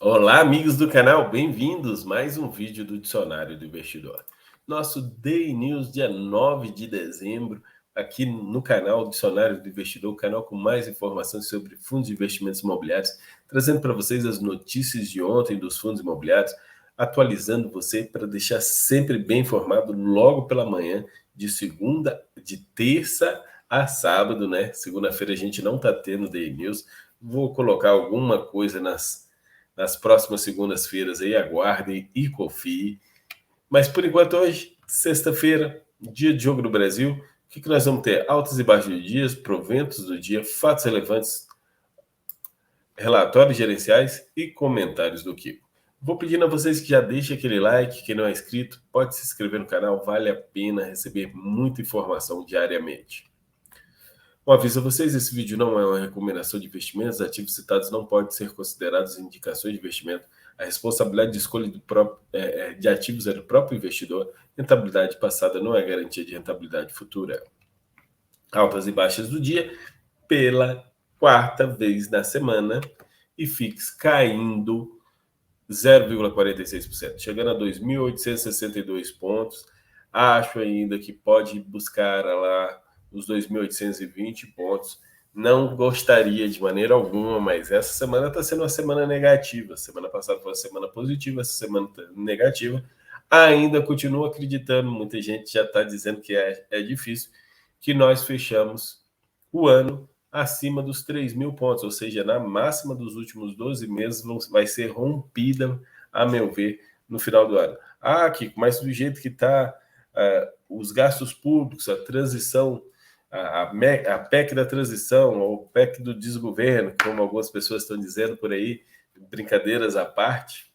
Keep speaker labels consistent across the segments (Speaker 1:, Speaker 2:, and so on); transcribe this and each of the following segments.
Speaker 1: Olá, amigos do canal, bem-vindos! Mais um vídeo do Dicionário do Investidor. Nosso Day News, dia 9 de dezembro, aqui no canal Dicionário do Investidor, o canal com mais informações sobre fundos de investimentos imobiliários, trazendo para vocês as notícias de ontem dos fundos imobiliários, atualizando você para deixar sempre bem informado logo pela manhã, de terça a sábado, né? Segunda-feira a gente não está tendo Day News. Vou colocar alguma coisa nas próximas segundas-feiras aí, aguardem e confiem. Mas por enquanto hoje, sexta-feira, dia de jogo do Brasil, o que nós vamos ter? Altas e baixas de dias, proventos do dia, fatos relevantes, relatórios gerenciais e comentários do Kiko. Vou pedindo a vocês que já deixem aquele like, quem não é inscrito, pode se inscrever no canal, vale a pena receber muita informação diariamente. Um aviso a vocês, esse vídeo não é uma recomendação de investimentos, ativos citados não podem ser considerados indicações de investimento. A responsabilidade de escolha de ativos é do próprio investidor. Rentabilidade passada não é garantia de rentabilidade futura. Altas e baixas do dia, pela quarta vez na semana, e FIX caindo 0,46%, chegando a 2.862 pontos. Acho ainda que pode buscar lá os 2.820 pontos. Não gostaria de maneira alguma, mas essa semana está sendo uma semana negativa. Semana passada foi uma semana positiva, essa semana tá negativa. Ainda continuo acreditando, muita gente já está dizendo que é difícil, que nós fechamos o ano acima dos 3.000 pontos, ou seja, na máxima dos últimos 12 meses vai ser rompida, a meu ver, no final do ano. Kiko, mas do jeito que está os gastos públicos, a transição, a PEC da transição, ou PEC do desgoverno, como algumas pessoas estão dizendo por aí, brincadeiras à parte,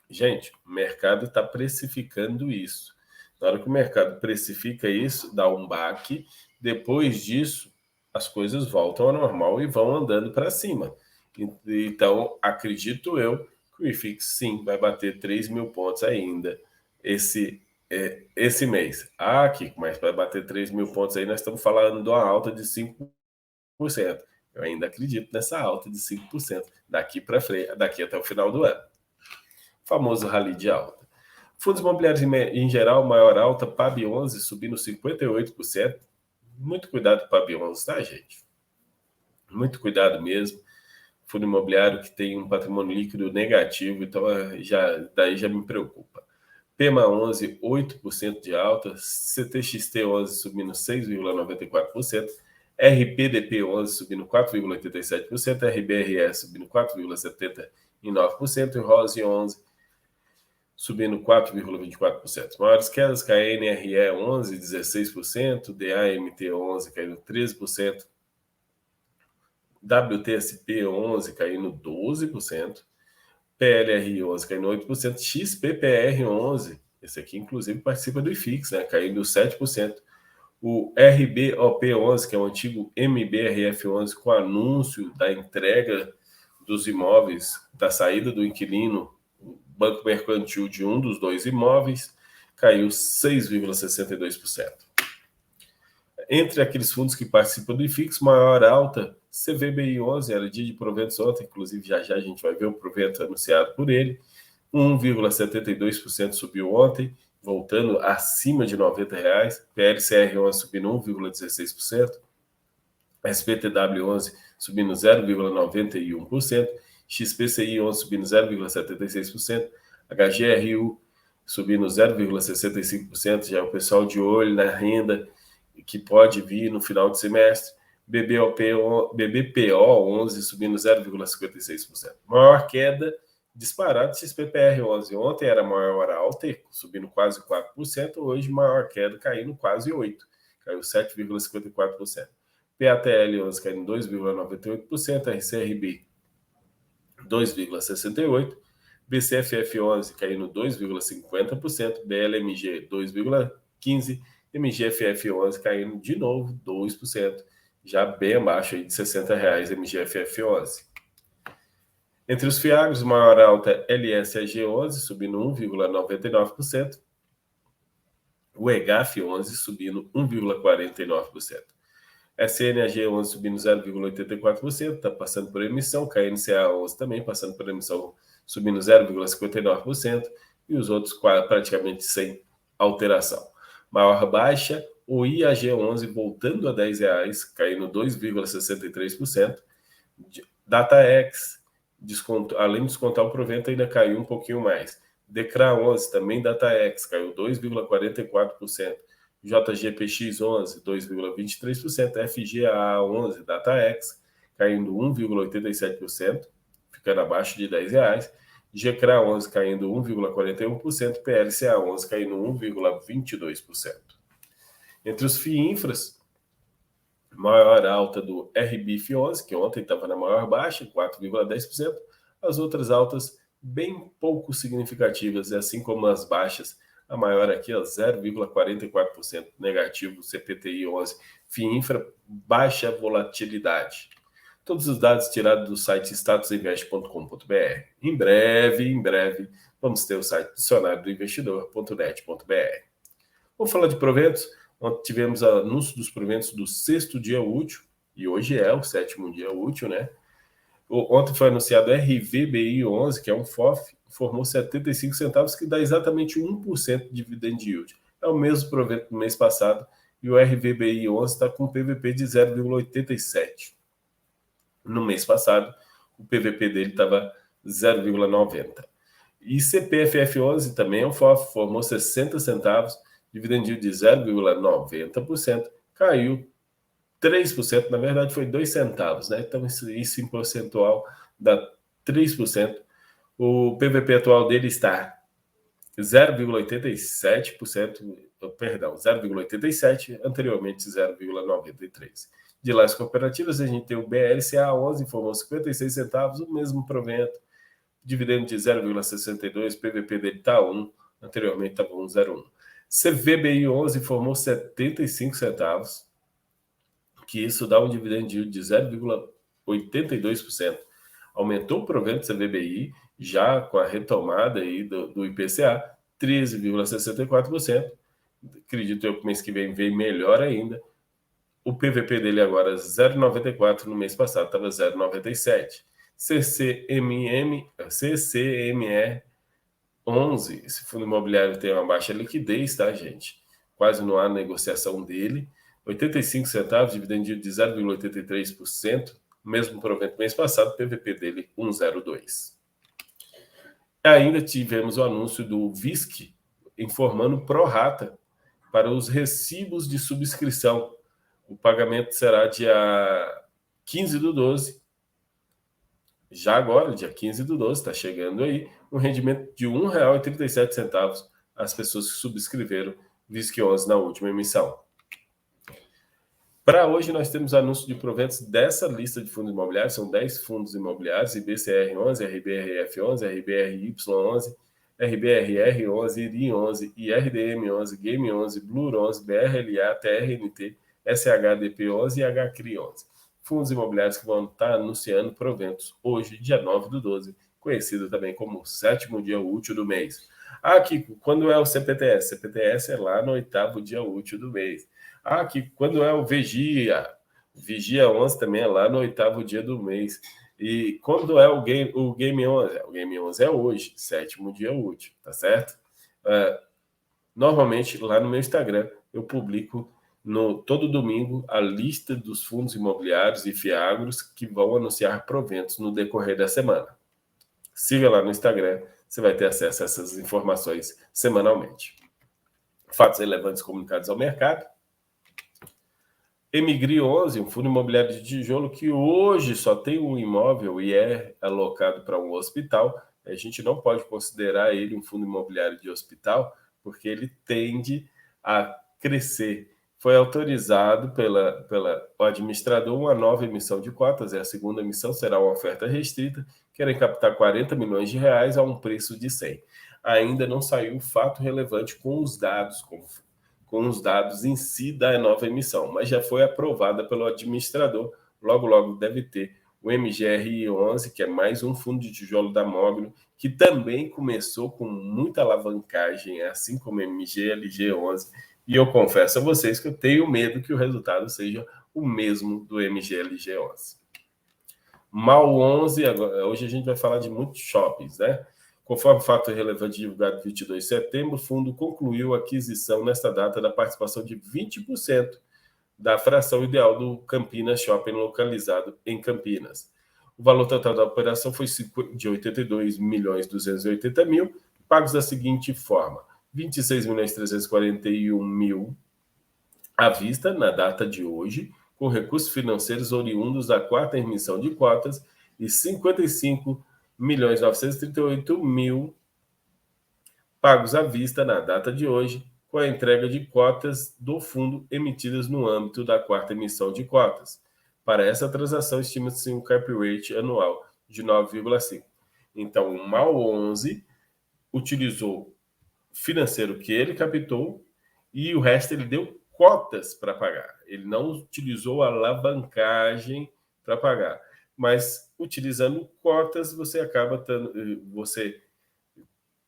Speaker 1: gente, o mercado está precificando isso. Na hora que o mercado precifica isso, dá um baque, depois disso, as coisas voltam ao normal e vão andando para cima. Então, acredito eu que o IFIX, sim, vai bater 3.000 pontos ainda esse mês. Kiko, mas para bater 3.000 pontos aí, nós estamos falando de uma alta de 5%. Eu ainda acredito nessa alta de 5% daqui para frente, daqui até o final do ano. Famoso rally de alta. Fundos imobiliários em geral, maior alta, PAB 11 subindo 58%. Muito cuidado com o PAB 11, tá, gente? Muito cuidado mesmo. Fundo imobiliário que tem um patrimônio líquido negativo, então daí já me preocupa. PEMA 11, 8% de alta, CTXT 11 subindo 6,94%, RPDP 11 subindo 4,87%, RBRS subindo 4,79% e ROSE 11 subindo 4,24%. Maiores quedas, KNRE 11, 16%, DAMT 11 caindo 13%, WTSP 11 caindo 12%, PLR 11 caindo 8%, XPPR 11, esse aqui inclusive participa do IFIX, né, caindo 7%. O RBOP 11, que é o antigo MBRF 11, com anúncio da entrega dos imóveis, da saída do inquilino, Banco Mercantil de um dos dois imóveis, caiu 6,62%. Entre aqueles fundos que participam do IFIX, maior alta, CVBI 11, era dia de proventos ontem, inclusive já a gente vai ver o provento anunciado por ele, 1,72% subiu ontem, voltando acima de R$90, PLCR 11 subindo 1,16%, SPTW 11 subindo 0,91%, XPCI 11 subindo 0,76%, HGRU subindo 0,65%, já é o pessoal de olho na renda que pode vir no final de semestre, BBPO 11 subindo 0,56%. Maior queda disparado XPPR 11. Ontem era maior alta, subindo quase 4%, hoje maior queda caindo quase 8%, caiu 7,54%. PATL 11 caindo 2,98%, RCRB 2,68%, BCFF 11 caindo 2,50%, BLMG 2,15%, MGFF 11 caindo de novo 2%, já bem abaixo aí de R$60 MGFF 11. Entre os FIAGROS, maior alta LSAG 11 subindo 1,99%, o EGAF 11 subindo 1,49%. SNAG11 subindo 0,84%, está passando por emissão. KNCA11 também passando por emissão, subindo 0,59%. E os outros praticamente sem alteração. Maior baixa, o IAG11 voltando a R$10, caindo 2,63%. DataX, além de descontar o provento, ainda caiu um pouquinho mais. DECRA11, também DataX, caiu 2,44%. JGPX11, 2,23%. FGAA11, DataX, caindo 1,87%, ficando abaixo de R$10. GCRA11 caindo 1,41%, PLCA11 caindo 1,22%. Entre os FIINFRAs, maior alta do RBIF11, que ontem estava na maior baixa, 4,10%. As outras altas bem pouco significativas, assim como as baixas. A maior aqui, 0,44% negativo, CPTI 11, FIINFRA, baixa volatilidade. Todos os dados tirados do site statusinvest.com.br. Em breve, vamos ter o site dicionariodoinvestidor.net.br. Vamos falar de proventos. Ontem tivemos anúncio dos proventos do 6º dia útil, e hoje é o 7º dia útil, né? Ontem foi anunciado RVBI 11, que é um FOF, formou 75 centavos, que dá exatamente 1% de dividend yield. É o mesmo provento do mês passado, e o RVBI 11 está com PVP de 0,87. No mês passado, o PVP dele estava 0,90. E CPFF11 também é um FOF, formou 60 centavos, dividend yield de 0,90%, caiu 3%, na verdade foi 2 centavos, né? Então isso em percentual dá 3%. O PVP atual dele está 0,87%, perdão, 0,87%, anteriormente 0,93%. De lá as cooperativas, a gente tem o BLCA11, formou 56 centavos, o mesmo provento, dividendo de 0,62%, PVP dele está 1, anteriormente estava 1,01. CVBI 11 formou 75 centavos, que isso dá um dividend yield de 0,82%. Aumentou o provento do CVBI, já com a retomada aí do IPCA, 13,64%. Acredito eu que o mês que vem melhor ainda. O PVP dele agora é 0,94, no mês passado estava 0,97. CCME 11, esse fundo imobiliário tem uma baixa liquidez, tá, gente? Quase não há negociação dele. 85 centavos, dividend yield de 0,83%, mesmo provento mês passado, PVP dele 1,02. Ainda tivemos o anúncio do VISC informando pró-rata para os recibos de subscrição. O pagamento será dia 15/12. Já agora, dia 15/12, está chegando aí, um rendimento de R$ 1,37 às pessoas que subscreveram VISC 11 na última emissão. Para hoje, nós temos anúncio de proventos dessa lista de fundos imobiliários, são 10 fundos imobiliários, IBCR11, RBRF11, RBRY11, RBRR11, IRI11, IRDM11, Game11, Blur11, BRLA, TRNT, SHDP11 e HCRI11. Fundos imobiliários que vão estar anunciando proventos hoje, dia 9/12, conhecido também como o 7º dia útil do mês. Kiko, quando é o CPTS? CPTS é lá no 8º dia útil do mês. Kiko, quando é o Vigia? Vigia 11 também é lá no 8º dia do mês. E quando é o Game 11? O Game 11 é hoje, 7º dia útil, tá certo? Normalmente, lá no meu Instagram, eu publico todo domingo a lista dos fundos imobiliários e fiagros que vão anunciar proventos no decorrer da semana. Siga lá no Instagram, você vai ter acesso a essas informações semanalmente. Fatos relevantes comunicados ao mercado. Emigri 11, um fundo imobiliário de tijolo que hoje só tem um imóvel e é alocado para um hospital. A gente não pode considerar ele um fundo imobiliário de hospital, porque ele tende a crescer. Foi autorizado pelo administrador uma nova emissão de cotas, a segunda emissão será uma oferta restrita, querem captar R$40 milhões a um preço de 100. Ainda não saiu fato relevante com os dados, com os dados em si da nova emissão, mas já foi aprovada pelo administrador. Logo deve ter o MGRI11, que é mais um fundo de tijolo da Mogno, que também começou com muita alavancagem, assim como o MGLG11, e eu confesso a vocês que eu tenho medo que o resultado seja o mesmo do MGLG11. MAL 11, agora, hoje a gente vai falar de muitos shoppings, né? Conforme fato relevante divulgado 22 de setembro, o fundo concluiu a aquisição nesta data da participação de 20% da fração ideal do Campinas Shopping, localizado em Campinas. O valor total da operação foi de 82.280.000, pagos da seguinte forma: 26.341.000 à vista na data de hoje, com recursos financeiros oriundos da quarta emissão de cotas, e 55.938.000 pagos à vista na data de hoje, com a entrega de cotas do fundo emitidas no âmbito da quarta emissão de cotas. Para essa transação, estima-se um cap rate anual de 9,5. Então, o MAL 11 utilizou financeiro que ele captou e o resto ele deu cotas para pagar. Ele não utilizou alavancagem para pagar, mas utilizando cotas você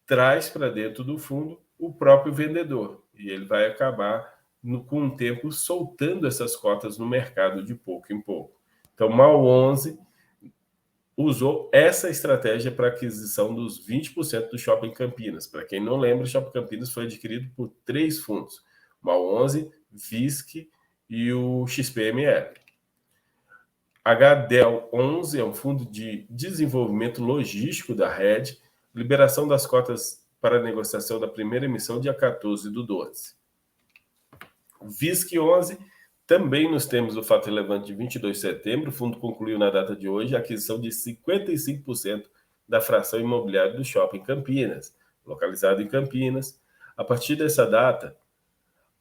Speaker 1: traz para dentro do fundo o próprio vendedor e ele vai acabar com o tempo soltando essas cotas no mercado de pouco em pouco. Então, MAL 11 usou essa estratégia para aquisição dos 20% do Shopping Campinas. Para quem não lembra, o Shopping Campinas foi adquirido por 3 fundos: MAL 11, VISC e o XPML. HDEL 11 é um fundo de desenvolvimento logístico da rede, liberação das cotas para negociação da primeira emissão dia 14/12. VISC 11, também nos termos do fato relevante de 22 de setembro, o fundo concluiu na data de hoje a aquisição de 55% da fração imobiliária do Shopping Campinas, localizado em Campinas. A partir dessa data,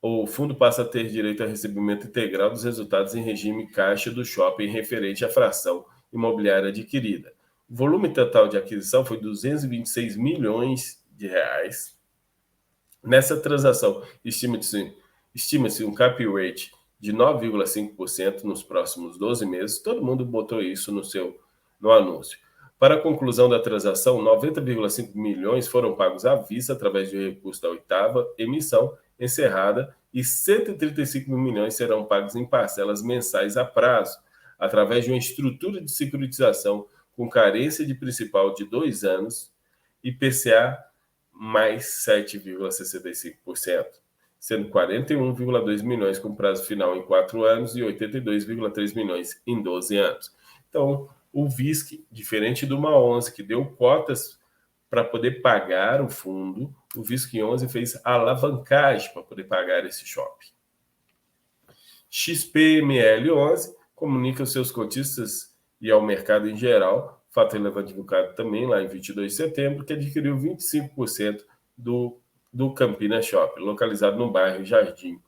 Speaker 1: o fundo passa a ter direito a recebimento integral dos resultados em regime caixa do shopping referente à fração imobiliária adquirida. O volume total de aquisição foi 226 milhões de reais. Nessa transação, estima-se um cap rate de 9,5% nos próximos 12 meses. Todo mundo botou isso no anúncio. Para a conclusão da transação, 90,5 milhões foram pagos à vista através de recurso da oitava emissão encerrada e 135 milhões serão pagos em parcelas mensais a prazo, através de uma estrutura de securitização com carência de principal de 2 anos, IPCA mais 7,65%, sendo 41,2 milhões com prazo final em 4 anos e 82,3 milhões em 12 anos. Então, o VISC, diferente do MAL 11, que deu cotas para poder pagar o fundo, o VISC 11 fez alavancagem para poder pagar esse shopping. XPML 11 comunica aos seus cotistas e ao mercado em geral, fato relevante divulgado também lá em 22 de setembro, que adquiriu 25% do Campinas Shopping, localizado no bairro Jardim.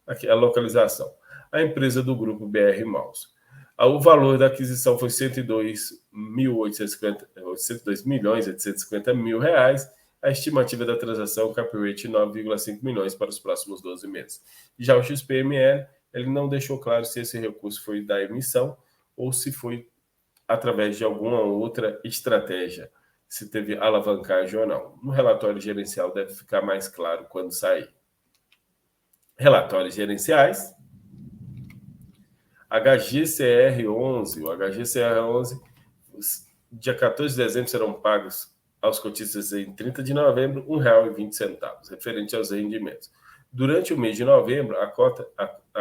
Speaker 1: Aqui é a localização. A empresa do grupo BR Malls. O valor da aquisição foi 102.850.000 reais. A estimativa da transação cap rate 9,5 milhões para os próximos 12 meses. Já o XPML, ele não deixou claro se esse recurso foi da emissão ou se foi através de alguma outra estratégia, se teve alavancagem ou não. No relatório gerencial deve ficar mais claro quando sair. Relatórios gerenciais. HGCR11, o HGCR11, dia 14 de dezembro serão pagos aos cotistas em 30 de novembro, R$ 1,20, referente aos rendimentos. Durante o mês de novembro, a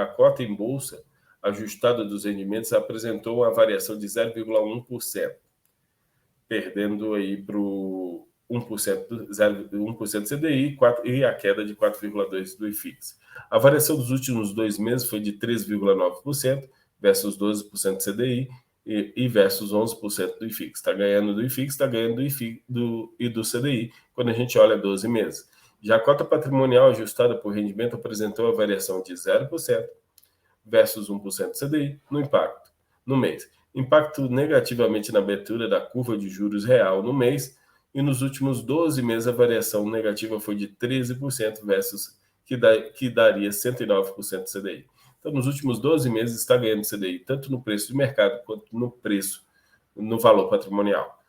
Speaker 1: cota em bolsa ajustada dos rendimentos apresentou uma variação de 0,1%, perdendo aí para o 1% CDI e a queda de 4,2% do IFIX. A variação dos últimos 2 meses foi de 3,9% versus 12% do CDI e versus 11% do IFIX. Está ganhando do IFIX, está ganhando do CDI quando a gente olha 12 meses. Já a cota patrimonial ajustada por rendimento apresentou a variação de 0% versus 1% do CDI no mês. Impacto negativamente na abertura da curva de juros real no mês, e nos últimos 12 meses a variação negativa foi de 13% versus que daria 109% do CDI. Então, nos últimos 12 meses está ganhando CDI tanto no preço de mercado quanto no valor patrimonial.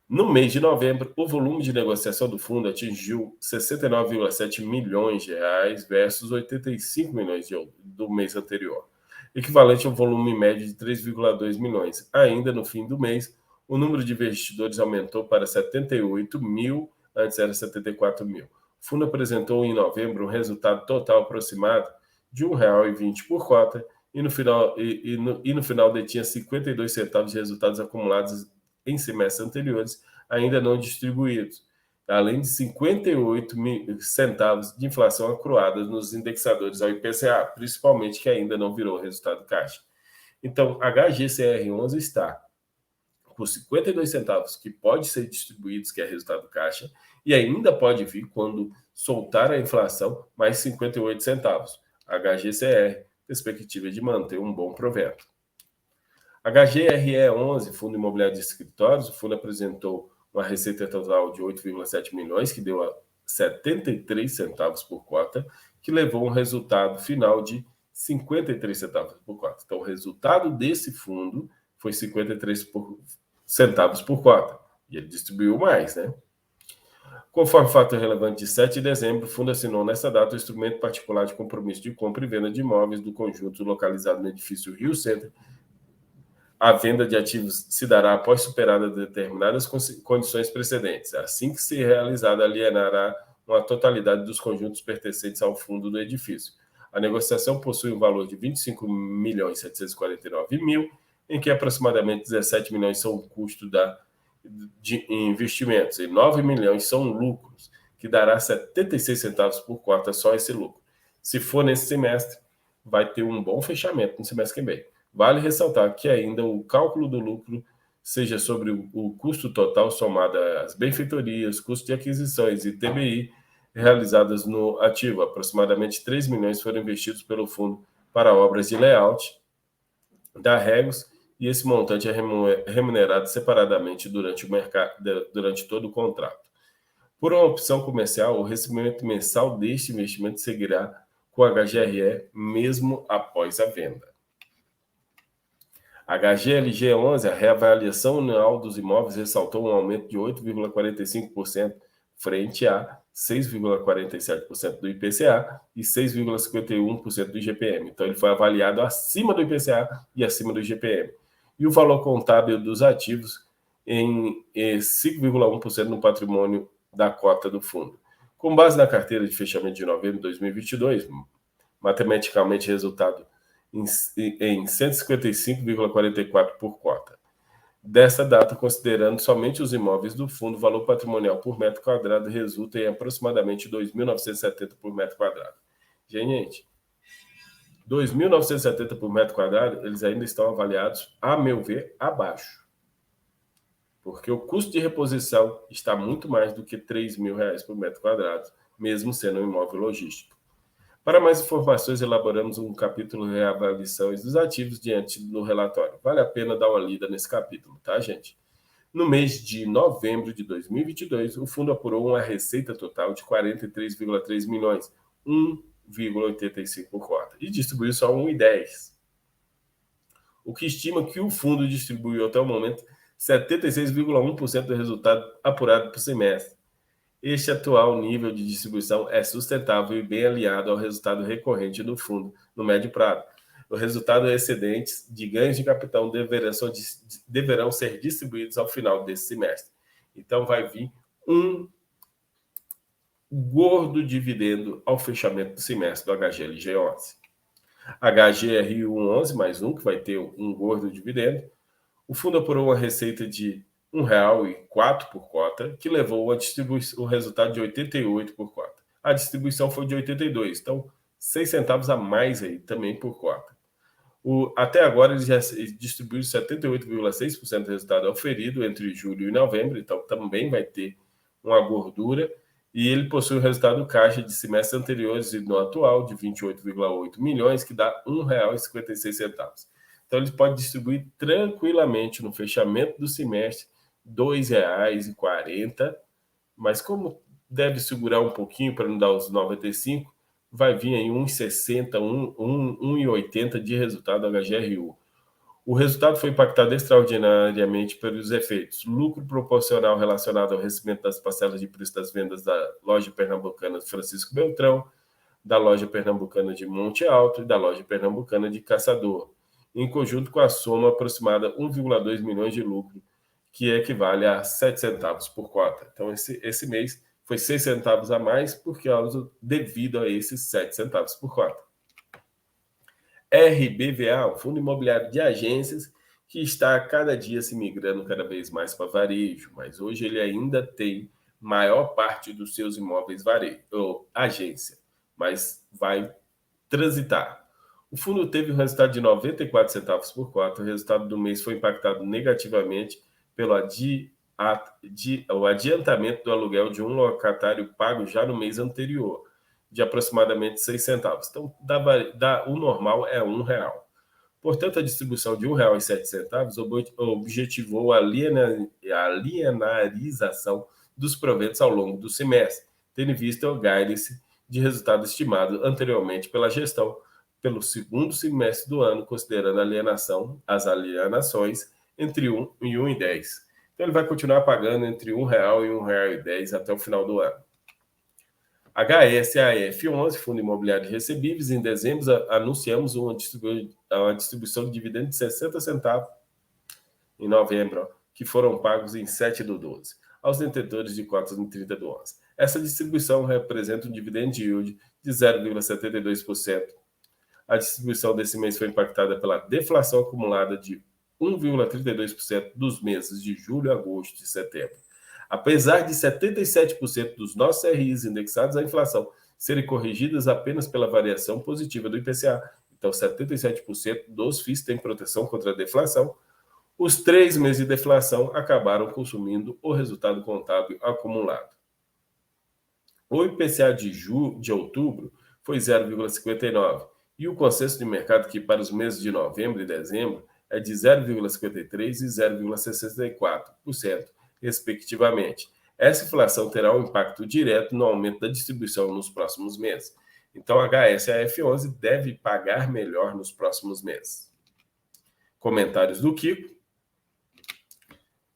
Speaker 1: No mês de novembro, o volume de negociação do fundo atingiu 69,7 milhões de reais versus 85 milhões do mês anterior. equivalente a um volume médio de 3,2 milhões. Ainda no fim do mês, o número de investidores aumentou para 78 mil, antes era 74 mil. O fundo apresentou em novembro um resultado total aproximado de R$ 1,20 por cota e no final detinha 52 centavos de resultados acumulados em semestres anteriores, ainda não distribuídos, além de 58 centavos de inflação acruada nos indexadores ao IPCA, principalmente que ainda não virou resultado caixa. Então, HGCR11 está por 52 centavos, que pode ser distribuídos, que é resultado caixa, e ainda pode vir, quando soltar a inflação, mais 58 centavos. HGCR, perspectiva de manter um bom provento. HGRE11, Fundo Imobiliário de Escritórios, o fundo apresentou uma receita total de 8,7 milhões, que deu a 73 centavos por cota, que levou um resultado final de 53 centavos por cota. Então, o resultado desse fundo foi 53 centavos por cota. E ele distribuiu mais, né? Conforme fato relevante de 7 de dezembro, o fundo assinou nessa data o instrumento particular de compromisso de compra e venda de imóveis do conjunto localizado no edifício Rio Center. A venda de ativos se dará após superadas determinadas condições precedentes. Assim que se realizada, alienará uma totalidade dos conjuntos pertencentes ao fundo do edifício. A negociação possui um valor de 25.749.000, em que aproximadamente 17 milhões são o custo de investimentos e 9 milhões são lucros, que dará 76 centavos por cota só esse lucro. Se for nesse semestre, vai ter um bom fechamento no semestre que vem. Vale ressaltar que ainda o cálculo do lucro seja sobre o custo total somado às benfeitorias, custo de aquisições e TBI realizadas no ativo. Aproximadamente 3 milhões foram investidos pelo fundo para obras de layout da Regus, e esse montante é remunerado separadamente durante todo o contrato. Por uma opção comercial, o recebimento mensal deste investimento seguirá com a HGRE mesmo após a venda. HGLG11, a reavaliação anual dos imóveis ressaltou um aumento de 8,45% frente a 6,47% do IPCA e 6,51% do IGPM. Então, ele foi avaliado acima do IPCA e acima do IGPM. E o valor contábil dos ativos em 5,1% no patrimônio da cota do fundo. Com base na carteira de fechamento de novembro de 2022, matematicamente resultado em 155,44 por cota. Dessa data, considerando somente os imóveis do fundo, o valor patrimonial por metro quadrado resulta em aproximadamente 2.970 por metro quadrado. Gente, 2.970 por metro quadrado, eles ainda estão avaliados, a meu ver, abaixo. Porque o custo de reposição está muito mais do que R$3.000 por metro quadrado, mesmo sendo um imóvel logístico. Para mais informações, elaboramos um capítulo de reavaliações dos ativos diante do relatório. Vale a pena dar uma lida nesse capítulo, tá, gente? No mês de novembro de 2022, o fundo apurou uma receita total de 43,3 milhões, 1,85 por cota, e distribuiu só 1,10. O que estima que o fundo distribuiu até o momento 76,1% do resultado apurado por semestre. Este atual nível de distribuição é sustentável e bem alinhado ao resultado recorrente do fundo no médio prazo. Os resultados excedentes de ganhos de capital deverão ser distribuídos ao final desse semestre. Então, vai vir um gordo dividendo ao fechamento do semestre do HGLG11. HGRU11 mais um, que vai ter um gordo dividendo. O fundo apurou uma receita de R$1,04 por cota, que levou o resultado de 88 por cota. A distribuição foi de 82, então 6 centavos a mais aí também por cota. Até agora ele já distribuiu 78,6% do resultado auferido entre julho e novembro, então também vai ter uma gordura, e ele possui o resultado caixa de semestres anteriores e no atual de 28,8 milhões, que dá R$1,56. Então ele pode distribuir tranquilamente no fechamento do semestre R$2,40, mas como deve segurar um pouquinho para não dar os 95, vai vir aí 1,60, 1,80 de resultado HGRU. O resultado foi impactado extraordinariamente pelos efeitos: lucro proporcional relacionado ao recebimento das parcelas de preço das vendas da loja pernambucana Francisco Beltrão, da loja pernambucana de Monte Alto e da loja pernambucana de Caçador, em conjunto com a soma aproximada 1,2 milhões de lucro, que equivale a 7 centavos por cota. Então, esse mês foi 6 centavos a mais devido a esses 7 centavos por cota. RBVA, o Fundo Imobiliário de Agências, que está a cada dia se migrando cada vez mais para varejo, mas hoje ele ainda tem maior parte dos seus imóveis varejo, ou agência, mas vai transitar. O fundo teve um resultado de 94 centavos por cota. O resultado do mês foi impactado negativamente pelo o adiantamento do aluguel de um locatário pago já no mês anterior, de aproximadamente 6 centavos. Então, o normal é R$1. Portanto, a distribuição de R$1,07 objetivou a linearização dos proventos ao longo do semestre, tendo em vista o guidance de resultado estimado anteriormente pela gestão pelo segundo semestre do ano, considerando as alienações entre 1 e 1,10. Então, ele vai continuar pagando entre R$1 e R$1,10 até o final do ano. HSAF11, Fundo Imobiliário de Recebíveis, em dezembro anunciamos uma distribuição de dividendos de 60 centavos em novembro, que foram pagos em 7/12, aos detentores de cotas em 30/11. Essa distribuição representa um dividend yield de 0,72%. A distribuição desse mês foi impactada pela deflação acumulada de 1,32% dos meses de julho, agosto e setembro. Apesar de 77% dos nossos RIs indexados à inflação serem corrigidas apenas pela variação positiva do IPCA, então 77% dos FIIs têm proteção contra a deflação, os 3 meses de deflação acabaram consumindo o resultado contábil acumulado. O IPCA de outubro foi 0,59%, e o consenso de mercado, que para os meses de novembro e dezembro é de 0,53% e 0,64%, respectivamente. Essa inflação terá um impacto direto no aumento da distribuição nos próximos meses. Então, a HSAF11 deve pagar melhor nos próximos meses. Comentários do Kiko.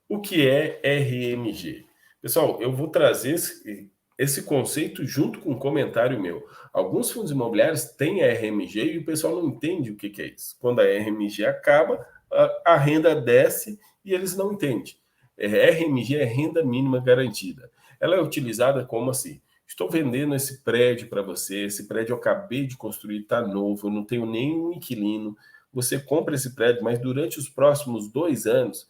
Speaker 1: O que é RMG? Pessoal, eu vou trazer esse conceito junto com um comentário meu. Alguns fundos imobiliários têm RMG e o pessoal não entende o que é isso. Quando a RMG acaba, a renda desce e eles não entendem. RMG é renda mínima garantida. Ela é utilizada como assim? Estou vendendo esse prédio para você, esse prédio eu acabei de construir, está novo, eu não tenho nenhum inquilino. Você compra esse prédio, mas durante os próximos 2 anos,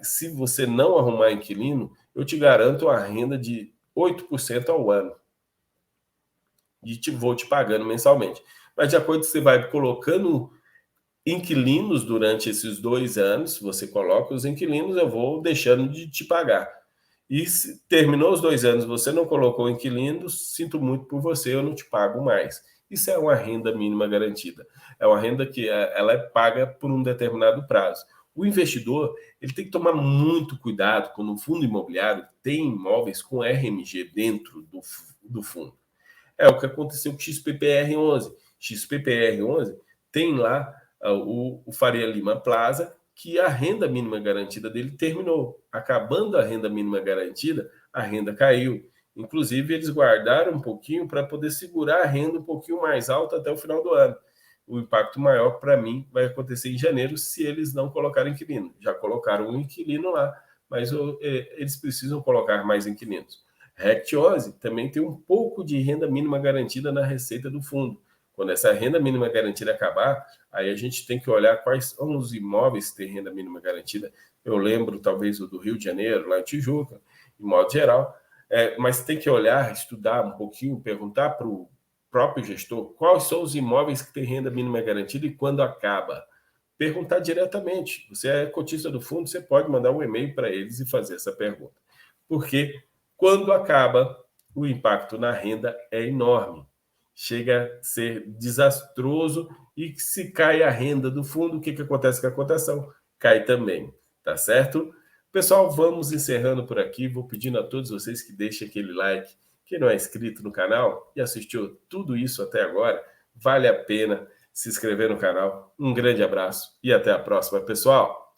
Speaker 1: se você não arrumar inquilino, eu te garanto a renda de 8% ao ano. E vou te pagando mensalmente. Mas de acordo com que você vai colocando inquilinos durante esses 2 anos, você coloca os inquilinos, eu vou deixando de te pagar. E se terminou os 2 anos, você não colocou inquilinos, sinto muito por você, eu não te pago mais. Isso é uma renda mínima garantida. É uma renda que ela é paga por um determinado prazo. O investidor ele tem que tomar muito cuidado quando o fundo imobiliário tem imóveis com RMG dentro do fundo. É o que aconteceu com o XPPR11. XPPR11 tem lá o Faria Lima Plaza, que a renda mínima garantida dele terminou. Acabando a renda mínima garantida, a renda caiu. Inclusive, eles guardaram um pouquinho para poder segurar a renda um pouquinho mais alta até o final do ano. O impacto maior, para mim, vai acontecer em janeiro se eles não colocarem inquilino. Já colocaram um inquilino lá, mas eles precisam colocar mais inquilinos. RECT11 também tem um pouco de renda mínima garantida na receita do fundo. Quando essa renda mínima garantida acabar, aí a gente tem que olhar quais são os imóveis que têm renda mínima garantida. Eu lembro, talvez, o do Rio de Janeiro, lá em Tijuca, em modo geral, mas tem que olhar, estudar um pouquinho, perguntar para o próprio gestor quais são os imóveis que têm renda mínima garantida e quando acaba. Perguntar diretamente. Você é cotista do fundo, você pode mandar um e-mail para eles e fazer essa pergunta. Porque quando acaba, o impacto na renda é enorme. Chega a ser desastroso e se cai a renda do fundo, o que acontece com a cotação? Cai também, tá certo? Pessoal, vamos encerrando por aqui. Vou pedindo a todos vocês que deixem aquele like. Quem não é inscrito no canal e assistiu tudo isso até agora, vale a pena se inscrever no canal. Um grande abraço e até a próxima, pessoal!